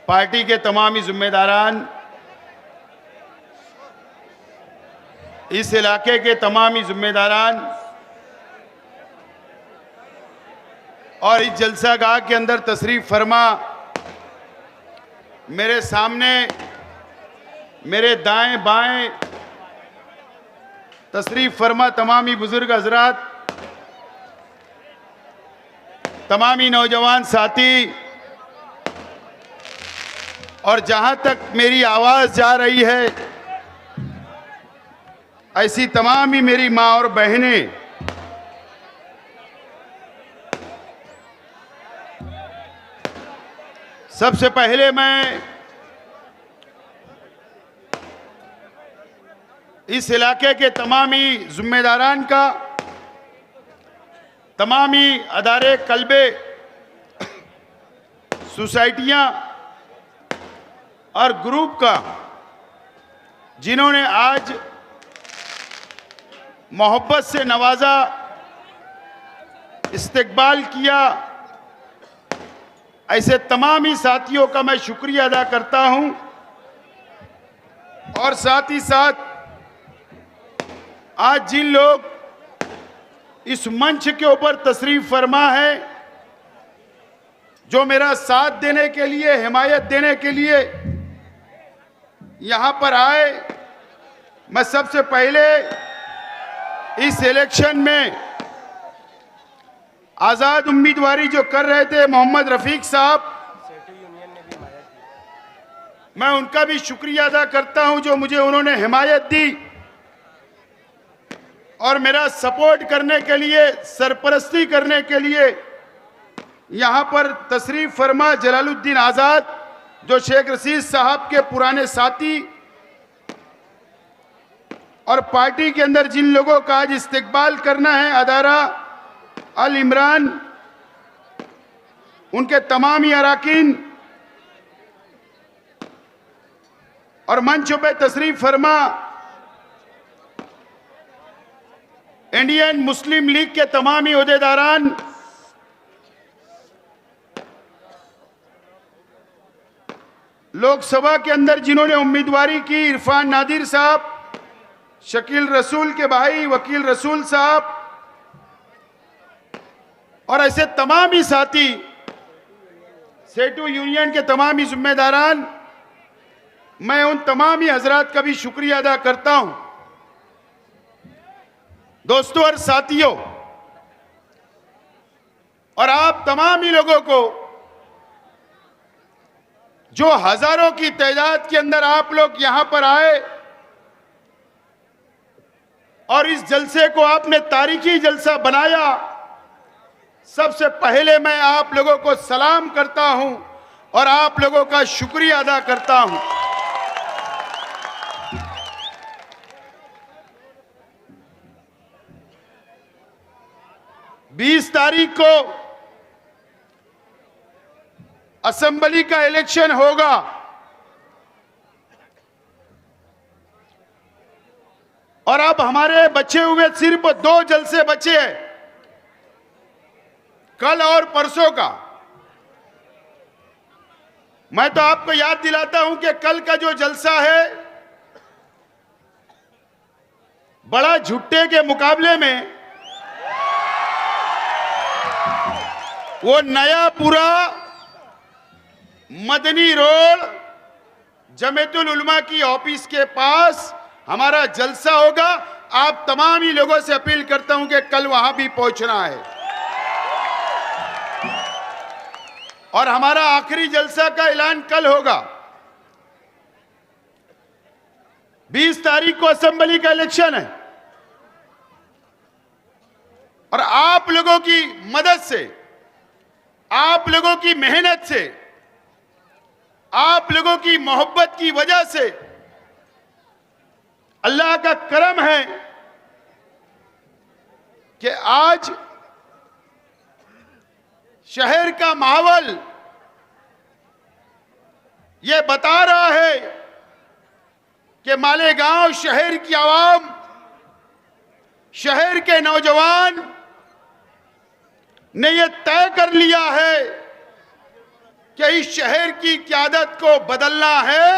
Party के तमामी जिम्मेदारान, इस इलाके के तमामी जिम्मेदारान और इस जलसागाह के अंदर तशरीफ फरमा, मेरे सामने मेरे दाएं बाएं तशरीफ फरमा तमामी बुजुर्ग हजरात, तमामी नौजवान साथी और जहां तक मेरी आवाज जा रही है ऐसी तमाम ही मेरी मां और बहनें, सबसे पहले मैं इस इलाके के तमामी जिम्मेदारान का, तमामी अदारे कल्बे, सोसाइटियां और ग्रुप का, जिन्होंने आज मोहब्बत से नवाजा, इस्तकबाल किया, ऐसे तमाम ही साथियों का मैं शुक्रिया अदा करता हूं। और साथ ही साथ आज जिन लोग इस मंच के ऊपर तशरीफ फरमा है, जो मेरा साथ देने के लिए, हिमायत देने के लिए यहां पर आए, मैं सबसे पहले इस इलेक्शन में आजाद उम्मीदवारी जो कर रहे थे मोहम्मद रफीक साहब, मैं उनका भी शुक्रिया अदा करता हूं जो मुझे उन्होंने हिमायत दी और मेरा सपोर्ट करने के लिए, सरपरस्ती करने के लिए यहां पर तशरीफ फरमा जलालुद्दीन आजाद, जो शेख रशीद साहब के पुराने साथी और पार्टी के अंदर जिन लोगों का आज इस्तकबाल करना है, अदारा अल इमरान, उनके तमामी अराकीन और मंचों पे तशरीफ फरमा इंडियन मुस्लिम लीग के तमामी ओहदेदारान, लोकसभा के अंदर जिन्होंने उम्मीदवारी की, इरफान नादिर साहब, शकील रसूल के भाई वकील रसूल साहब और ऐसे तमाम ही साथी, सेटू यूनियन के तमाम ही जिम्मेदारान, मैं उन तमाम ही हजरात का भी शुक्रिया अदा करता हूं। दोस्तों और साथियों, और आप तमाम ही लोगों को जो हजारों की तादाद के अंदर आप लोग यहां पर आए और इस जलसे को आपने तारीखी जलसा बनाया, सबसे पहले मैं आप लोगों को सलाम करता हूं और आप लोगों का शुक्रिया अदा करता हूं। बीस तारीख को असेंबली का इलेक्शन होगा और अब हमारे बचे हुए सिर्फ 2 जलसे बचे हैं, कल और परसों का। मैं तो आपको याद दिलाता हूं कि कल का जो जलसा है, बड़ा झुट्टे के मुकाबले में वो नया पूरा मदनी रोड जमीयतुल उलमा की ऑफिस के पास हमारा जलसा होगा। आप तमाम ही लोगों से अपील करता हूं कि कल वहां भी पहुंचना है और हमारा आखिरी जलसा का ऐलान कल होगा। 20 तारीख को असेंबली का इलेक्शन है और आप लोगों की मदद से, आप लोगों की मेहनत से, आप लोगों की मोहब्बत की वजह से अल्लाह का करम है कि आज शहर का माहौल ये बता रहा है कि मालेगांव शहर की आवाम, शहर के नौजवान ने ये तय कर लिया है कि इस शहर की क़यादत को बदलना है,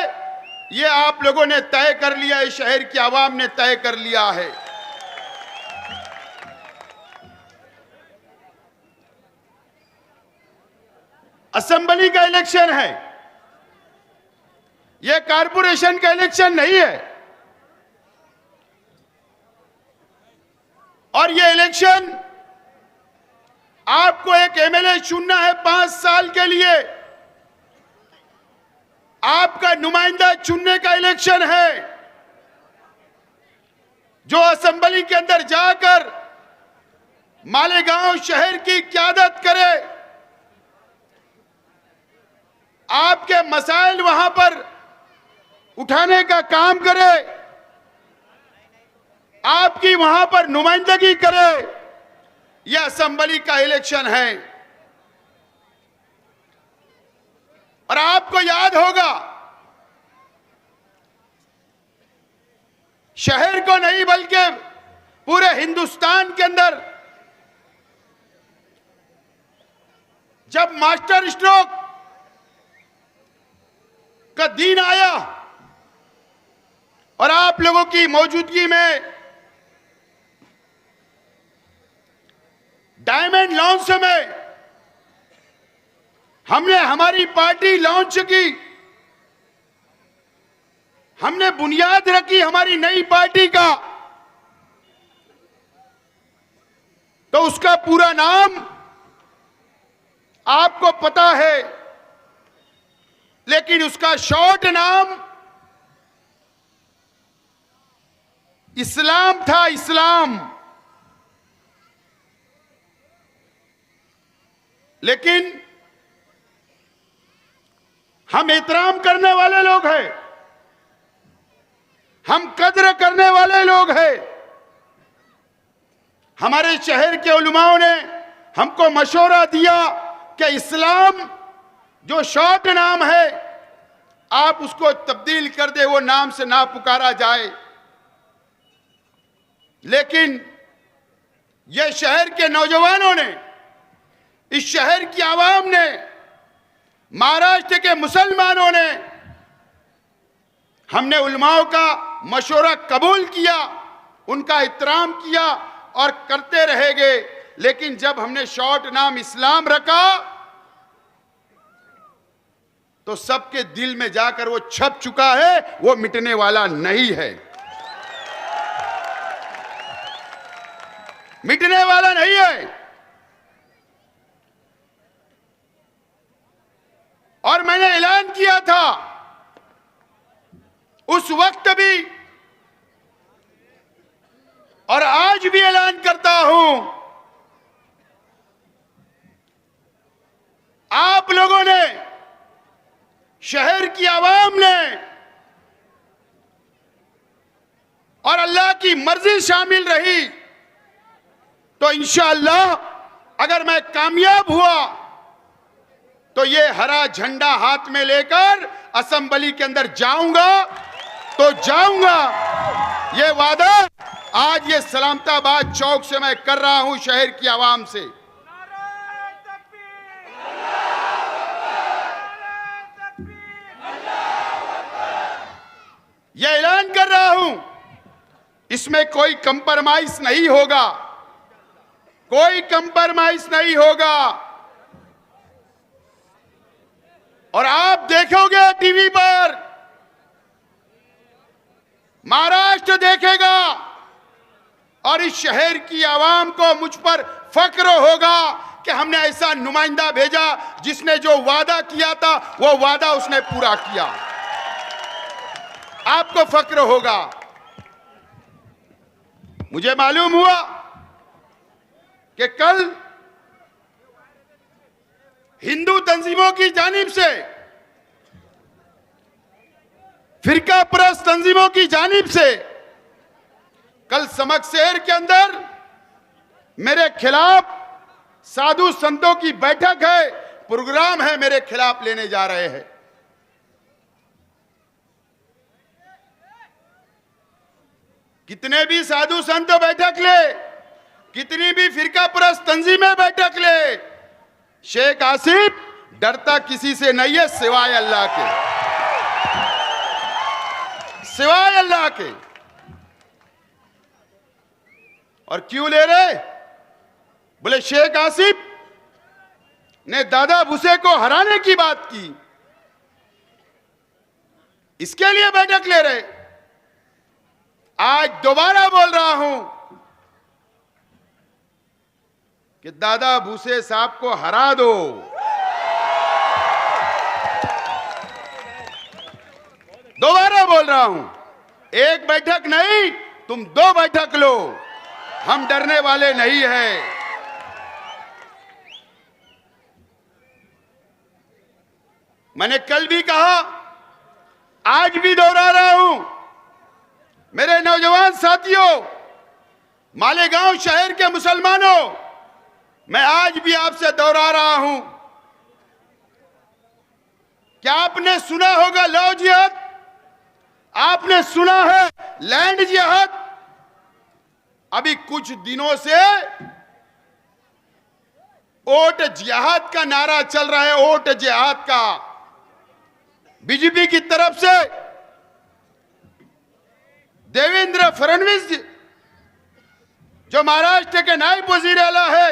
ये आप लोगों ने तय कर लिया, इस शहर की आवाम ने तय कर लिया है। असेंबली का इलेक्शन है, यह कारपोरेशन का इलेक्शन नहीं है। और यह इलेक्शन आपको एक एमएलए चुनना है 5 साल के लिए, आपका नुमाइंदा चुनने का इलेक्शन है, जो असेंबली के अंदर जाकर मालेगांव शहर की क़यादत करे, आपके मसाइल वहां पर उठाने का काम करे, आपकी वहां पर नुमाइंदगी करे। यह असेंबली का इलेक्शन है। और आपको याद होगा, शहर को नहीं बल्कि पूरे हिंदुस्तान के अंदर जब मास्टर स्ट्रोक का दिन आया और आप लोगों की मौजूदगी में डायमंड लॉन्च में हमने हमारी पार्टी लॉन्च की, हमने बुनियाद रखी हमारी नई पार्टी का, तो उसका पूरा नाम आपको पता है, लेकिन उसका शॉर्ट नाम इस्लाम था, इस्लाम। लेकिन हम एहतराम करने वाले लोग हैं, हम कद्र करने वाले लोग हैं। हमारे शहर के उलमाओं ने हमको मशवरा दिया कि इस्लाम जो शॉर्ट नाम है आप उसको तब्दील कर दे, वो नाम से ना पुकारा जाए। लेकिन यह शहर के नौजवानों ने, इस शहर की आवाम ने, महाराष्ट्र के मुसलमानों ने, हमने उलमाओं का मशवरा कबूल किया, उनका एहतराम किया और करते रहेंगे। लेकिन जब हमने शॉर्ट नाम इस्लाम रखा तो सबके दिल में जाकर वो छप चुका है, वो मिटने वाला नहीं है, मिटने वाला नहीं है। और मैंने ऐलान किया था उस वक्त भी और आज भी ऐलान करता हूं, आप लोगों ने, शहर की आवाम ने और अल्लाह की मर्जी शामिल रही तो इंशाअल्लाह अगर मैं कामयाब हुआ तो ये हरा झंडा हाथ में लेकर असेंबली के अंदर जाऊंगा तो जाऊंगा। ये वादा आज ये सलामताबाद चौक से मैं कर रहा हूं शहर की आवाम से। ये ऐलान कर रहा हूं, इसमें कोई कंप्रोमाइज नहीं होगा, कोई कंप्रोमाइज नहीं होगा। और आप देखोगे टीवी पर, महाराष्ट्र देखेगा और इस शहर की आवाम को मुझ पर फक्र होगा कि हमने ऐसा नुमाइंदा भेजा जिसने जो वादा किया था वो वादा उसने पूरा किया। आपको फक्र होगा। मुझे मालूम हुआ कि कल हिंदू तंजीमों की जानिब से, फिरका परस्त तंजीमों की जानिब से कल समकशहर के अंदर मेरे खिलाफ साधु संतों की बैठक है, प्रोग्राम है, मेरे खिलाफ लेने जा रहे हैं। कितने भी साधु संत बैठक ले, कितनी भी फिरका परस्त तंजीमें बैठक ले, शेख आसिफ डरता किसी से नहीं है सिवाय अल्लाह के, सिवाय अल्लाह के। और क्यों ले रहे? बोले शेख आसिफ ने दादा भूसे को हराने की बात की, इसके लिए बैठक ले रहे। आज दोबारा बोल रहा हूं कि दादा भूसे साहब को हरा दो। दोबारा बोल रहा हूं, एक बैठक नहीं, तुम 2 बैठक लो, हम डरने वाले नहीं हैं। मैंने कल भी कहा, आज भी दोहरा रहा हूं, मेरे नौजवान साथियों, मालेगांव शहर के मुसलमानों, मैं आज भी आपसे दोहरा रहा हूं। क्या आपने सुना होगा लव जिहाद? आपने सुना है लैंड जिहाद? अभी कुछ दिनों से वोट जिहाद का नारा चल रहा है, वोट जिहाद का। बीजेपी की तरफ से देवेंद्र फडणवीस जी, जो महाराष्ट्र के नायब वजीर आला है,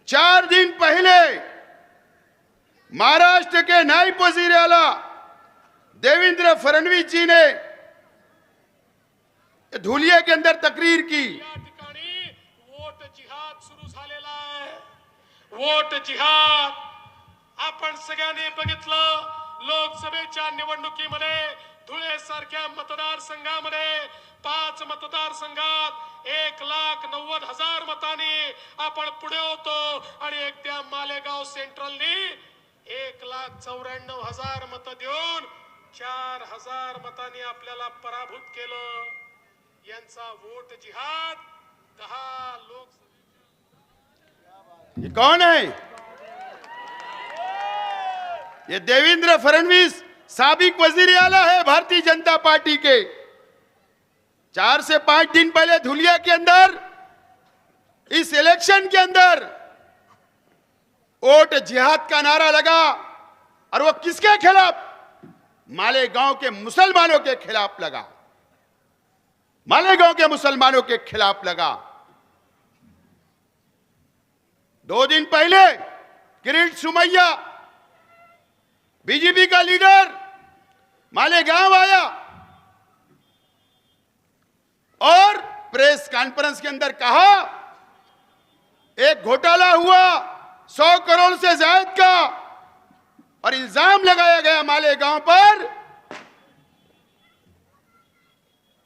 4 दिन पहले महाराष्ट्र के नायब वजीर आला देवेंद्र फडणवीस जी ने धुलिया के अंदर तकरीर की। वोट जिहाद सुरू झालेला आहे। वोट जिहाद आपण सगळ्यांनी बघितलं। लोकसभेच्या निवडणुकीमध्ये धुळे सारख्या मतदारसंघामध्ये 5 मतदारसंघात 1,90,000 मतांनी आपण पुढे होतो आणि एक त्या मालेगाव सेंट्रलनी 1,94,000 मतं देऊन 4,000 मतांनी आपल्याला पराभूत केलं। यांचा वोट जिहाद 10 लोक। ये कौन है? ये देवेंद्र फडणवीस साबिक वजीर आला है भारतीय जनता पार्टी के। 4 से 5 दिन पहले धुलिया के अंदर, इस इलेक्शन के अंदर वोट जिहाद का नारा लगा, और वो किसके खिलाफ? मालेगांव के मुसलमानों के खिलाफ लगा, मालेगांव के मुसलमानों के खिलाफ लगा। 2 दिन पहले किरीट सुमैया, बीजेपी का लीडर, मालेगांव आया और प्रेस कॉन्फ्रेंस के अंदर कहा एक घोटाला हुआ 100 करोड़ से ज्यादा का, और इल्जाम लगाया गया मालेगांव पर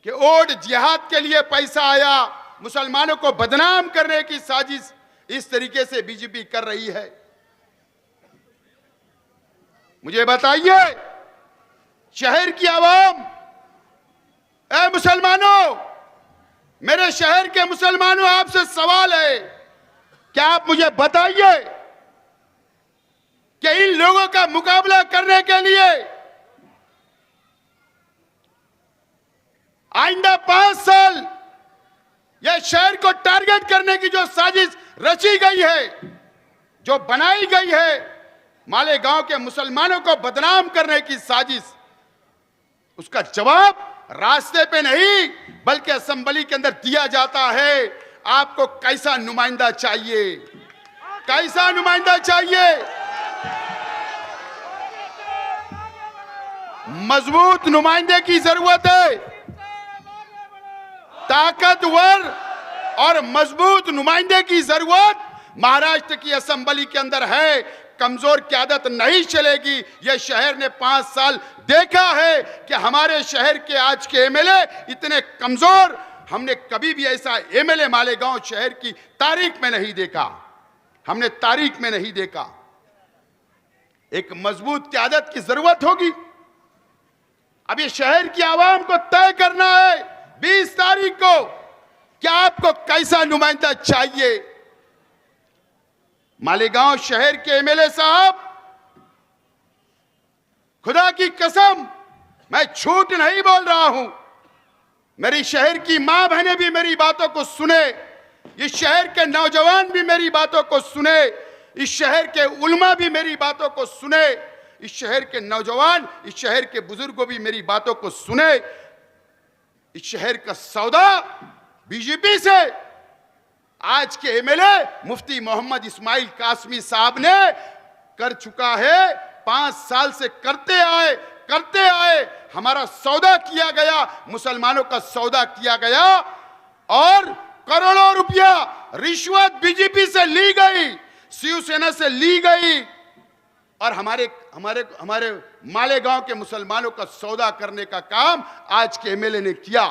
कि वोट जिहाद के लिए पैसा आया, मुसलमानों को बदनाम करने की साजिश इस तरीके से बीजेपी कर रही है। मुझे बताइए, शहर की आवाम, ऐ मुसलमानों, मेरे शहर के मुसलमानों, आपसे सवाल है, क्या आप मुझे बताइए कि इन लोगों का मुकाबला करने के लिए आइंदा 5 साल यह शहर को टारगेट करने की जो साजिश रची गई है, जो बनाई गई है, मालेगांव के मुसलमानों को बदनाम करने की साजिश, उसका जवाब रास्ते पे नहीं बल्कि असेंबली के अंदर दिया जाता है। आपको कैसा नुमाइंदा चाहिए? कैसा नुमाइंदा चाहिए? मजबूत नुमाइंदे की जरूरत है। ताकतवर और मजबूत नुमाइंदे की जरूरत महाराष्ट्र की असेंबली के अंदर है। कमजोर की आदत नहीं चलेगी। यह शहर ने 5 साल देखा है कि हमारे शहर के आज के एमएलए इतने कमजोर, हमने कभी भी ऐसा एमएलए मालेगांव शहर की तारीख में नहीं देखा, हमने तारीख में नहीं देखा। एक मजबूत क़यादत की जरूरत होगी। अब ये शहर की आवाम को तय करना है 20 तारीख को कि आपको कैसा नुमाइंदा चाहिए। मालेगांव शहर के एमएलए साहब, खुदा की कसम मैं झूठ नहीं बोल रहा हूं, मेरी शहर की मां बहनें भी मेरी बातों को सुने, इस शहर के नौजवान भी मेरी बातों को सुने। इस शहर के उलमा भी मेरी बातों को सुने, इस शहर के नौजवान, इस शहर के बुजुर्गों भी मेरी बातों को सुने। इस शहर का सौदा बीजेपी से आज के एमएलए मुफ्ती मोहम्मद इस्माइल कासमी साहब ने कर चुका है। 5 साल से करते आए हमारा सौदा किया गया, मुसलमानों का सौदा किया गया और करोड़ों रुपया रिश्वत बीजेपी से ली गई, शिवसेना से ली गई और हमारे मालेगांव के मुसलमानों का सौदा करने का काम आज के एमएलए ने किया।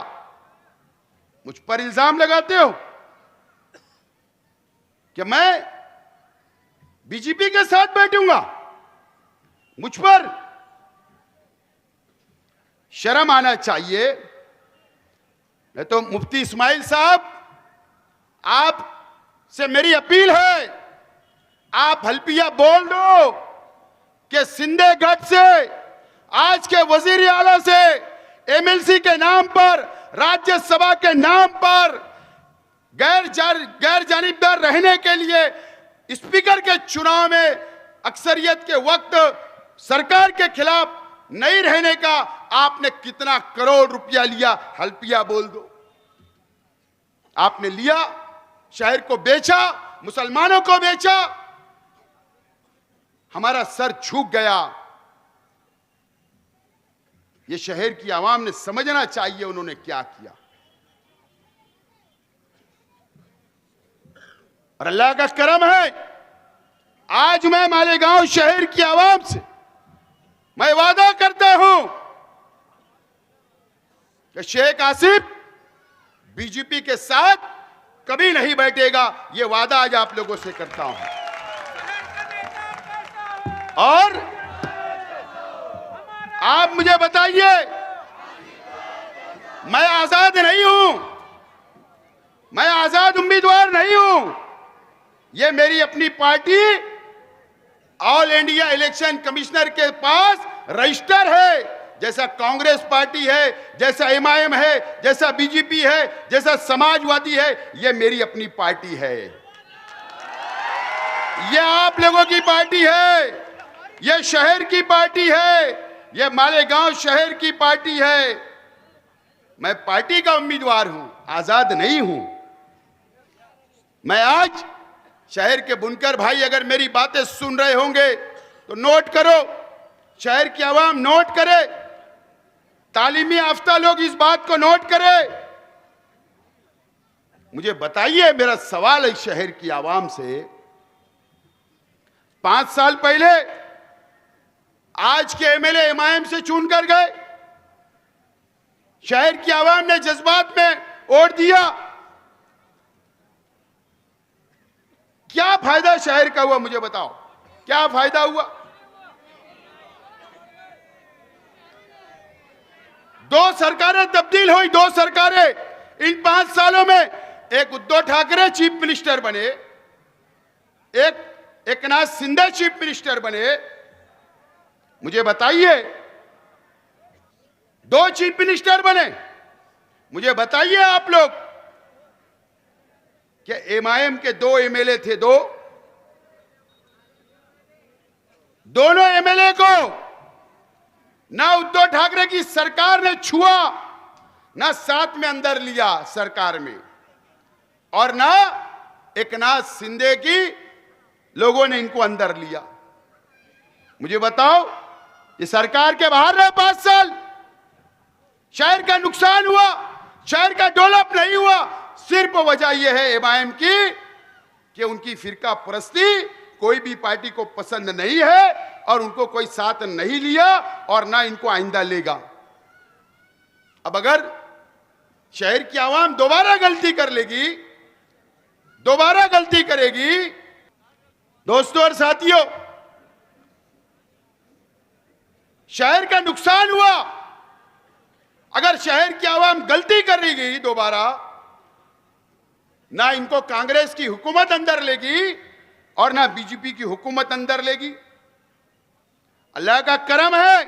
मुझ पर इल्जाम लगाते हो कि मैं बीजेपी के साथ बैठूंगा। मुझ पर शर्म आना चाहिए। मैं तो मुफ्ती इस्माइल साहब, आप से मेरी अपील है, आप हल्पिया बोल दो कि सिंधे गढ़ से आज के वजीर आला से एमएलसी के नाम पर, राज्यसभा के नाम पर गैर जानिबदार रहने के लिए स्पीकर के चुनाव में अक्सरियत के वक्त सरकार के खिलाफ नहीं रहने का आपने कितना करोड़ रुपया लिया, हल्पिया बोल दो। आपने लिया, शहर को बेचा, मुसलमानों को बेचा, हमारा सर झुक गया। ये शहर की आवाम ने समझना चाहिए उन्होंने क्या किया। और अल्लाह का करम है, आज मैं मालेगांव शहर की आवाम से मैं वादा करता हूं कि शेख आसिफ बीजेपी के साथ कभी नहीं बैठेगा। यह वादा आज आप लोगों से करता हूं। और आप मुझे बताइए, मैं आजाद नहीं हूं, मैं आजाद उम्मीदवार नहीं हूं। यह मेरी अपनी party all India election commissioner के पास रजिस्टर है। जैसा कांग्रेस पार्टी है, जैसा एमआईएम है, जैसा बीजेपी है, जैसा समाजवादी है, यह मेरी अपनी पार्टी है। यह आप लोगों की पार्टी है, यह शहर की पार्टी है, यह मालेगांव शहर की पार्टी है। मैं पार्टी का उम्मीदवार हूं, आजाद नहीं हूं। मैं आज शहर के बुनकर भाई अगर मेरी बातें सुन रहे होंगे तो नोट करो, शहर की आवाम नोट करे, तालीमी याफ्ता लोग इस बात को नोट करें। मुझे बताइए, मेरा सवाल है शहर की आवाम से, 5 साल पहले आज के एमएलए एमआईएम से चुन कर गए, शहर की आवाम ने जज्बात में वोट दिया, क्या फायदा शहर का हुआ? मुझे बताओ, क्या फायदा हुआ? 2 सरकारें तब्दील हुई, 2 सरकारें इन 5 सालों में। एक उद्धव ठाकरे चीफ मिनिस्टर बने, एक एकनाथ शिंदे चीफ मिनिस्टर बने। मुझे बताइए, 2 चीफ मिनिस्टर बने। मुझे बताइए आप लोग कि एमआईएम के 2 एमएलए थे, दोनों एमएलए को ना उद्धव ठाकरे की सरकार ने छुआ, ना साथ में अंदर लिया सरकार में, और ना एकनाथ शिंदे की लोगों ने इनको अंदर लिया। मुझे बताओ, ये सरकार के बाहर रहे 5 साल, शहर का नुकसान हुआ, शहर का डेवलप नहीं हुआ। सिर्फ वजह यह है एमआईएम की कि उनकी फिरका परस्ती कोई भी पार्टी को पसंद नहीं है और उनको कोई साथ नहीं लिया और ना इनको आइंदा लेगा। अब अगर शहर की आवाम दोबारा गलती कर लेगी, दोबारा गलती करेगी, दोस्तों और साथियों, शहर का नुकसान हुआ। अगर शहर की आवाम गलती कर रही गई दोबारा, ना इनको कांग्रेस की हुकूमत अंदर लेगी और ना बीजेपी की हुकूमत अंदर लेगी। अल्लाह का करम है,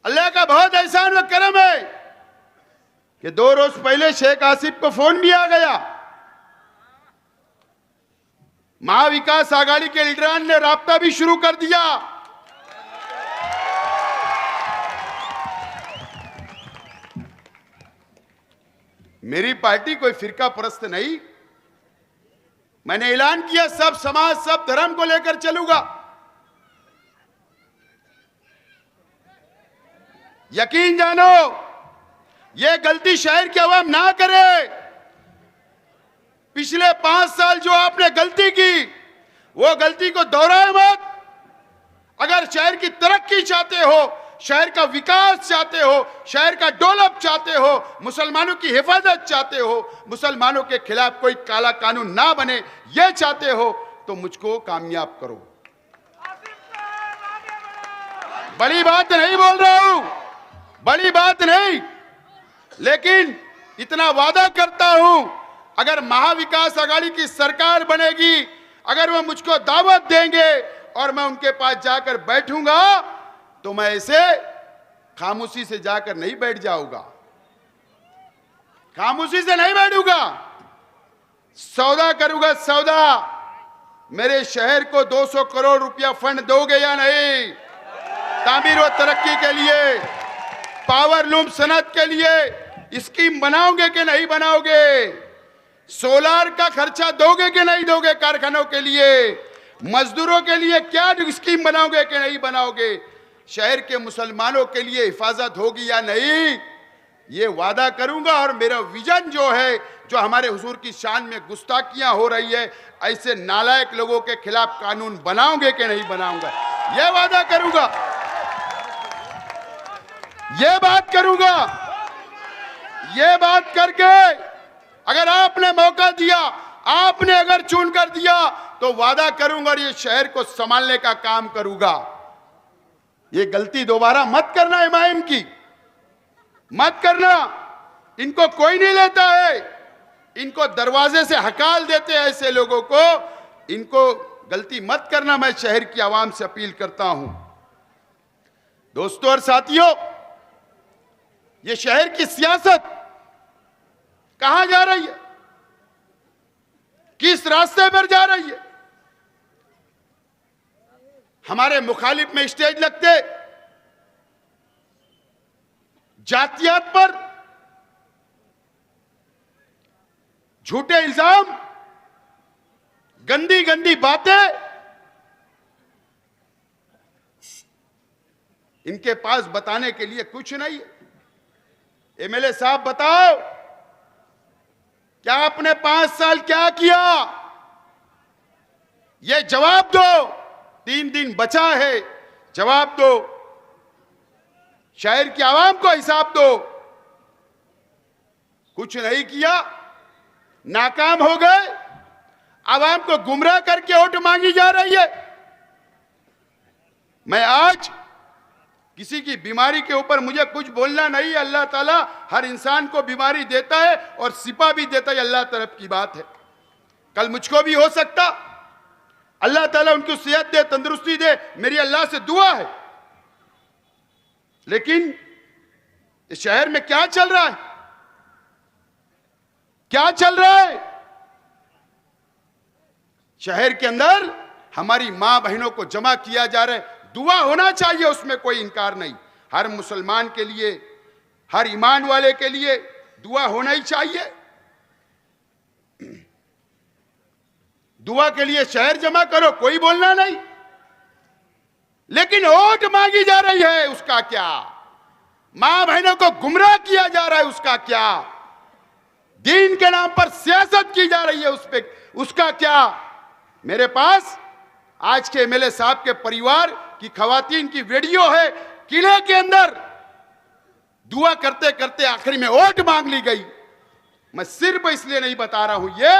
अल्लाह का बहुत एहसान व करम है कि 2 रोज पहले शेख आसिफ को फोन भी आ गया महाविकास आघाड़ी के लीडरान ने राब्ता भी शुरू कर दिया। मेरी पार्टी कोई फिरका परस्त नहीं। मैंने ऐलान किया सब समाज सब धर्म को लेकर चलूंगा। यकीन जानो ये गलती शहर की आवाम ना करे। पिछले 5 साल जो आपने गलती की वो गलती को दोहराए मत। अगर शहर की तरक्की चाहते हो, शहर का विकास चाहते हो, शहर का डेवलप चाहते हो, मुसलमानों की हिफाजत चाहते हो, मुसलमानों के खिलाफ कोई काला कानून ना बने ये चाहते हो तो मुझको कामयाब करो। बड़ी बात नहीं बोल रहा हूं, बड़ी बात नहीं, लेकिन इतना वादा करता हूं अगर महाविकास आघाड़ी की सरकार बनेगी, अगर वो मुझको दावत देंगे और मैं उनके पास जाकर बैठूंगा तो मैं ऐसे खामोशी से जाकर नहीं बैठ जाऊंगा, खामोशी से नहीं बैठूंगा, सौदा करूंगा सौदा। मेरे शहर को 200 करोड़ रुपया फंड दोगे या नहीं? तामीर व तरक्की के लिए, पावर लूम सनत के लिए स्कीम बनाओगे कि नहीं बनाओगे? सोलार का खर्चा दोगे कि नहीं दोगे? कारखानों के लिए, मजदूरों के लिए क्या स्कीम बनाओगे कि नहीं बनाओगे? शहर के मुसलमानों के लिए हिफाजत होगी या नहीं? ये वादा करूंगा। और मेरा विजन जो है, जो हमारे हुजूर की शान में गुस्ताखियां हो रही है, ऐसे नालायक लोगों के खिलाफ कानून बनाओगे कि नहीं बनाऊंगा, ये वादा करूंगा, ये बात करूंगा। ये बात करके अगर आपने मौका दिया, आपने अगर चुन कर दिया तो वादा करूंगा और ये शहर को संभालने का काम करूंगा। ये गलती दोबारा मत करना, इमाम की मत करना। इनको कोई नहीं लेता है, इनको दरवाजे से हकाल देते हैं ऐसे लोगों को। इनको गलती मत करना, मैं शहर की आवाम से अपील करता हूं। दोस्तों और साथियों, ये शहर की सियासत कहां जा रही है, किस रास्ते पर जा रही है? हमारे मुखालिफ में स्टेज लगते, जातियात पर झूठे इल्जाम, गंदी गंदी बातें, इनके पास बताने के लिए कुछ नहीं है। एमएलए साहब बताओ, क्या आपने 5 साल क्या किया? ये जवाब दो। 3 दिन बचा है, जवाब दो। शहर की आवाम को हिसाब दो। कुछ नहीं किया, नाकाम हो गए, आवाम को गुमराह करके वोट मांगी जा रही है। मैं आज किसी की बीमारी के ऊपर मुझे कुछ बोलना नहीं है। अल्लाह ताला हर इंसान को बीमारी देता है और शिफा भी देता है, अल्लाह तरफ की बात है। कल मुझको भी हो सकता, अल्लाह ताला उनको सेहत दे, तंदुरुस्ती दे, मेरी अल्लाह से दुआ है। लेकिन इस शहर में क्या चल रहा है, क्या चल रहा है? शहर के अंदर हमारी मां बहनों को जमा किया जा रहा है। दुआ होना चाहिए, उसमें कोई इनकार नहीं। हर मुसलमान के लिए, हर ईमान वाले के लिए दुआ होना ही चाहिए। दुआ के लिए शहर जमा करो, कोई बोलना नहीं, लेकिन वोट मांगी जा रही है, उसका क्या? मां बहनों को गुमराह किया जा रहा है, उसका क्या? दीन के नाम पर सियासत की जा रही है, उस पे उसका क्या? मेरे पास आज के एमएलए साहब के परिवार की खवातीन की वीडियो है। किले के अंदर दुआ करते करते आखिरी में वोट मांग ली गई। मैं सिर्फ इसलिए नहीं बता रहा हूं ये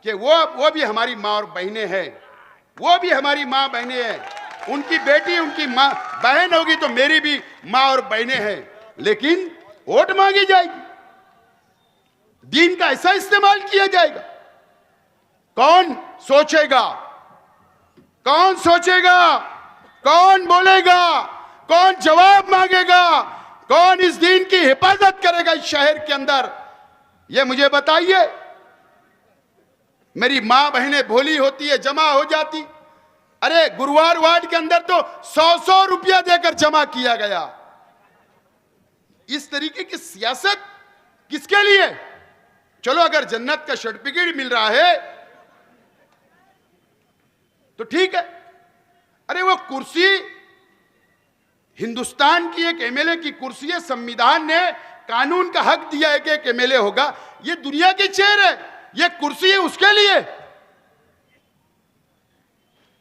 कि वो भी हमारी मां और बहनें हैं, वो भी हमारी मां बहनें हैं। उनकी बेटी उनकी मां बहन होगी तो मेरी भी मां और बहनें हैं, लेकिन वोट मांगी जाएगी, दीन का ऐसा इस्तेमाल किया जाएगा। कौन सोचेगा, कौन सोचेगा, कौन बोलेगा, कौन जवाब मांगेगा, कौन इस दीन की हिफाजत करेगा इस शहर के अंदर? ये मुझे बताइए। मेरी मां बहनें भोली होती है, जमा हो जाती। अरे गुरुवार वार्ड के अंदर तो 100-100 रुपया देकर जमा किया गया। इस तरीके की सियासत किसके लिए? चलो अगर जन्नत का सर्टिफिकेट मिल रहा है तो ठीक है। अरे वो कुर्सी हिंदुस्तान की एक एमएलए की कुर्सी है, संविधान ने कानून का हक दिया है कि एक एमएलए होगा। ये दुनिया की चेयर है, ये कुर्सी है उसके लिए।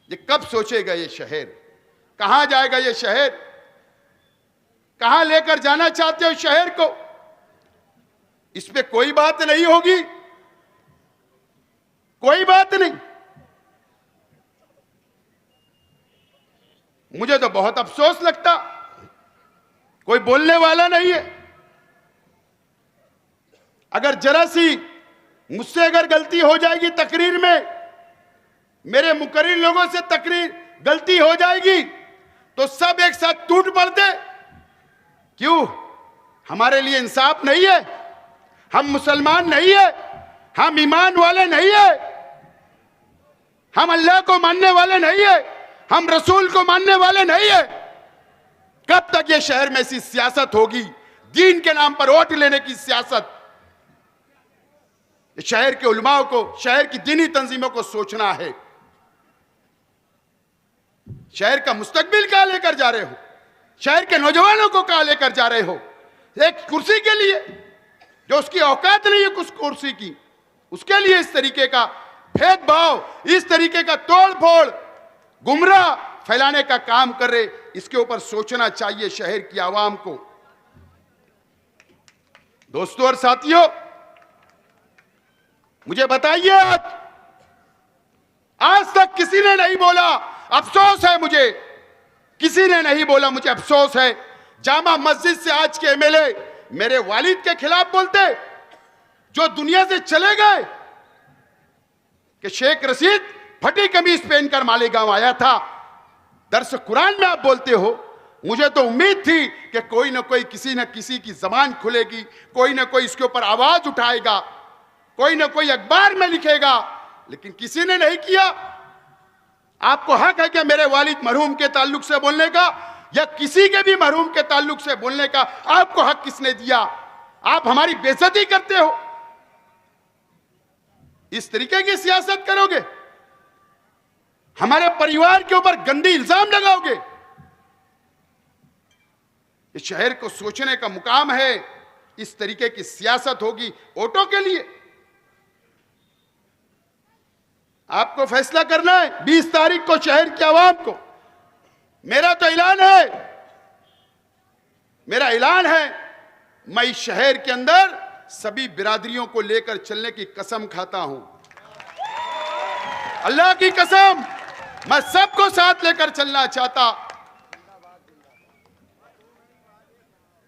ये कब सोचेगा ये शहर? कहां जाएगा ये शहर? कहां लेकर जाना चाहते हो शहर को? इस पे कोई बात नहीं होगी, कोई बात नहीं। मुझे तो बहुत अफसोस लगता, कोई बोलने वाला नहीं है। अगर जरा सी मुझसे अगर गलती हो जाएगी तकरीर में, मेरे मुकर्रिर लोगों से तकरीर गलती हो जाएगी तो सब एक साथ टूट पड़ते। क्यों? हमारे लिए इंसाफ नहीं है? हम मुसलमान नहीं है? हम ईमान वाले नहीं है? हम अल्लाह को मानने वाले नहीं है? हम रसूल को मानने वाले नहीं है? कब तक ये शहर में ऐसी सियासत होगी, दीन के नाम पर वोट लेने की सियासत? शहर के उलमाओं को, शहर की दीनी तंजीमों को सोचना है। शहर का मुस्तकबिल कहां लेकर जा रहे हो? शहर के नौजवानों को कहां लेकर जा रहे हो? एक कुर्सी के लिए जो उसकी औकात नहीं है कुछ कुर्सी की, उसके लिए इस तरीके का भेदभाव, इस तरीके का तोड़-फोड़, गुमराह फैलाने का काम कर रहे। इसके ऊपर सोचना चाहिए शहर की आवाम को। दोस्तों और साथियों, मुझे बताइए, आज तक किसी ने नहीं बोला, अफसोस है मुझे, किसी ने नहीं बोला, मुझे अफसोस है। जामा मस्जिद से आज के एमएलए मेरे वालिद के खिलाफ बोलते, जो दुनिया से चले गए, कि शेख रशीद फटी कमीज पहनकर मालेगांव आया था। दर्स कुरान में आप बोलते हो। मुझे तो उम्मीद थी कि कोई ना कोई, किसी न किसी की जबान खुलेगी, कोई ना कोई इसके ऊपर आवाज उठाएगा, कोई ना कोई अखबार में लिखेगा, लेकिन किसी ने नहीं किया। आपको हक है कि मेरे वालिद मरहूम के ताल्लुक से बोलने का, या किसी के भी मरहूम के ताल्लुक से बोलने का आपको हक किसने दिया? आप हमारी बेइज्जती करते हो, इस तरीके की सियासत करोगे, हमारे परिवार के ऊपर गंदी इल्जाम लगाओगे। इस शहर को सोचने का मुकाम है। इस तरीके की सियासत होगी वोटों के लिए। आपको फैसला करना है 20 तारीख को शहर की आवाम को। मेरा तो ऐलान है, मेरा ऐलान है, मैं इस शहर के अंदर सभी बिरादरियों को लेकर चलने की कसम खाता हूं। अल्लाह की कसम, मैं सबको साथ लेकर चलना चाहता।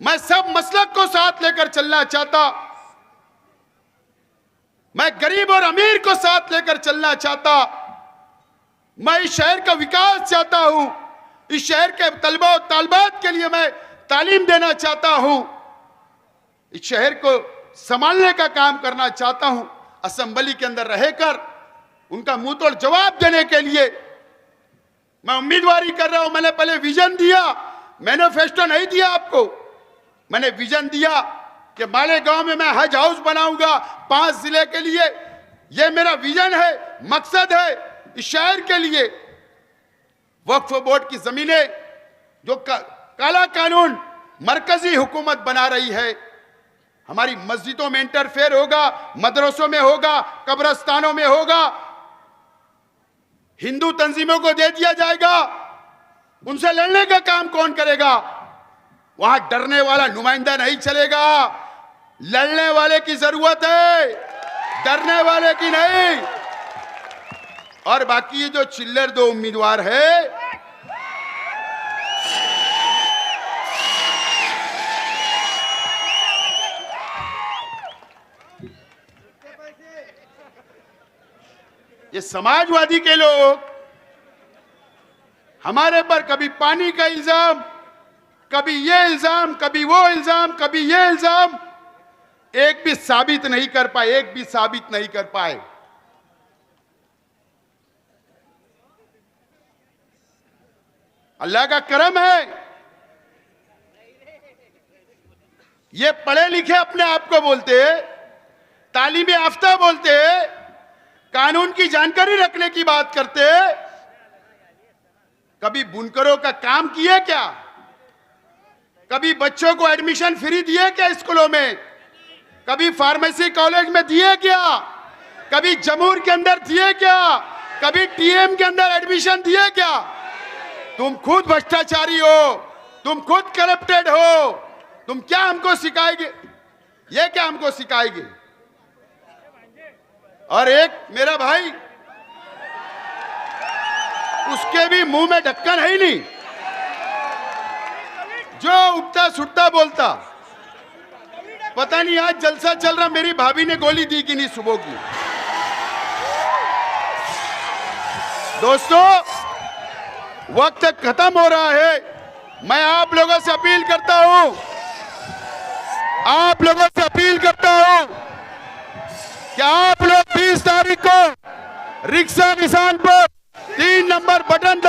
मैं सब मसलक को साथ लेकर चलना चाहता। मैं गरीब और अमीर को साथ लेकर चलना चाहता। मैं इस शहर का विकास चाहता हूं। इस शहर के तलबा और तालिबात के लिए मैं तालीम देना चाहता हूं। इस शहर को संभालने का काम करना चाहता हूं। असेंबली के अंदर रहकर उनका मुंह तोड़ जवाब देने के लिए मैं उम्मीदवारी कर रहा हूं। मैंने पहले विजन दिया, मैनिफेस्टो नहीं दिया आपको। मैंने विजन दिया कि मालेगांव में मैं हज हाउस बनाऊंगा 5 जिले के लिए। यह मेरा विजन है, मकसद है। इस शहर के लिए वक्फ बोर्ड की जमीनें जो काला कानून मरकजी हुकूमत बना रही है, हमारी मस्जिदों में इंटरफेयर होगा, मदरसों में होगा, कब्रस्तानों में होगा, हिंदू तंजीमों को दे दिया जाएगा। उनसे लड़ने का काम कौन करेगा? वहां डरने वाला नुमाइंदा नहीं चलेगा। लड़ने वाले की जरूरत है, डरने वाले की नहीं। और बाकी ये जो चिल्लर 2 उम्मीदवार है, ये समाजवादी के लोग हमारे पर कभी पानी का इल्जाम, कभी ये इल्जाम, कभी वो इल्जाम, कभी ये इल्जाम, एक भी साबित नहीं कर पाए, एक भी साबित नहीं कर पाए। अल्लाह का करम है। ये पढ़े लिखे अपने आप को बोलते, तालीम याफ्ता बोलते, कानून की जानकारी रखने की बात करते, कभी बुनकरों का काम किए क्या? कभी बच्चों को एडमिशन फ्री दिए क्या स्कूलों में? कभी फार्मेसी कॉलेज में दिए क्या? कभी जमूर के अंदर दिए क्या? कभी टीएम के अंदर एडमिशन दिए क्या? तुम खुद भ्रष्टाचारी हो, तुम खुद करप्टेड हो, तुम क्या हमको सिखाएंगे? ये क्या हमको सिखाएंगे? और एक मेरा भाई, उसके भी मुंह में ढक्कन है ही नहीं, जो उठता सुटता बोलता। पता नहीं आज जलसा चल रहा, मेरी भाभी ने गोली दी कि नहीं सुबह की। दोस्तों, वक्त खत्म हो रहा है। मैं आप लोगों से अपील करता हूं, आप लोगों से अपील करता हूं कि आप लोग 20 तारीख को रिक्शा निशान पर 3 नंबर बटन